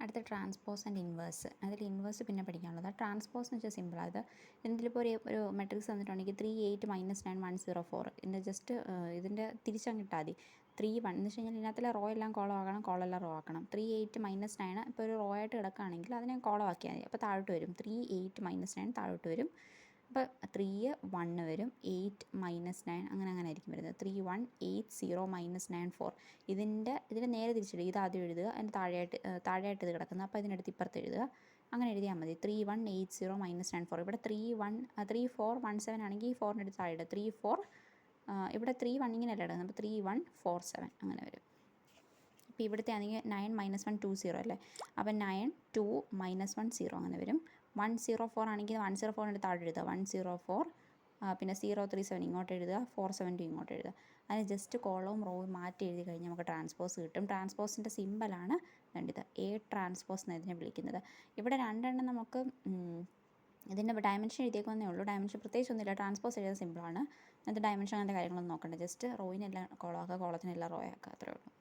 അടുത്ത transpose and inverse. അതിൽ inverse പിന്നെ പഠിക്കാനുള്ളത്. ട്രാൻസ്പോസ് എന്ന് വെച്ചാൽ സിമ്പിളാണ്. ഇത് എന്തിലിപ്പോൾ ഒരു മെട്രിക്സ് തന്നിട്ടുണ്ടെങ്കിൽ 3 8 -9 1 0 4 ഇതിൻ്റെ ജസ്റ്റ് ഇതിൻ്റെ തിരിച്ചങ്ങ് ഇട്ടാൽ മതി. 3 1 എന്ന് വെച്ച് കഴിഞ്ഞാൽ ഇതിനകത്തുള്ള റോ എല്ലാം കോളം ആക്കണം, കോളെല്ലാം റോ ആക്കണം. 3 8 -9 ഇപ്പോൾ ഒരു റോ ആയിട്ട് കിടക്കുകയാണെങ്കിൽ അതിനെ കോളം ആക്കിയാൽ മതി. അപ്പോൾ താഴോട്ട് വരും. 3 8 -9 താഴോട്ട് വരും. അപ്പോൾ 3 1 വരും, 8 -9 അങ്ങനെ ആയിരിക്കും വരുന്നത്. 3 1 8 0 -9 4 ഇതിൻ്റെ നേരെ തിരിച്ചിടുക. ഇത് ആദ്യം എഴുതുക, അതിന് താഴെയായിട്ട് ഇത് കിടക്കുന്നത്. അപ്പോൾ ഇതിനടുത്ത് ഇപ്പുറത്ത് എഴുതുക. അങ്ങനെ എഴുതിയാൽ മതി. 3 1 8 0 -9 4. ഇവിടെ 3 4 1 7 ആണെങ്കിൽ ഈ 4ൻ്റെ അടുത്ത് താഴെ ഇടുക. 3 4 ഇവിടെ 3 1 ഇങ്ങനെയല്ല ഇടുന്നത്. അപ്പോൾ 3 1 4 7 അങ്ങനെ വരും. ഇപ്പോൾ ഇവിടുത്തെ ആണെങ്കിൽ 9 -1 2 0 അല്ലേ. അപ്പോൾ 9 2 -1 0 അങ്ങനെ വരും. 104 ആണെങ്കിൽ 104ൻ്റെ താഴെ എഴുതുക. 104 പിന്നെ 037 ഇങ്ങോട്ട് എഴുതുക. 472 ഇങ്ങോട്ട് എഴുതുക. അതിന് ജസ്റ്റ് കോളവും റോവും മാറ്റി എഴുതി കഴിഞ്ഞാൽ നമുക്ക് ട്രാൻസ്പോസ് കിട്ടും. ട്രാൻസ്പോസിൻ്റെ സിമ്പലാണ് വേണ്ടത്. എ ട്രാൻസ്പോസ് എന്ന് ഇതിനെ വിളിക്കുന്നത്. ഇവിടെ രണ്ടെണ്ണം നമുക്ക് ഇതിൻ്റെ ഡയമെൻഷൻ എഴുതിയേക്കുന്നേ ഉള്ളൂ. ഡയമെൻഷൻ പ്രത്യേകിച്ച് ഒന്നുമില്ല. ട്രാൻസ്പോസ് എഴുതാൻ സിമ്പിളാണ്. അതിൻ്റെ ഡയമെൻഷൻ അങ്ങനത്തെ കാര്യങ്ങളൊന്നും നോക്കണ്ട. ജസ്റ്റ് റോയിനെല്ലാം കോളമാക്കുക, കോളത്തിനെല്ലാം റോ ആക്കുക, അത്രേ ഉള്ളൂ.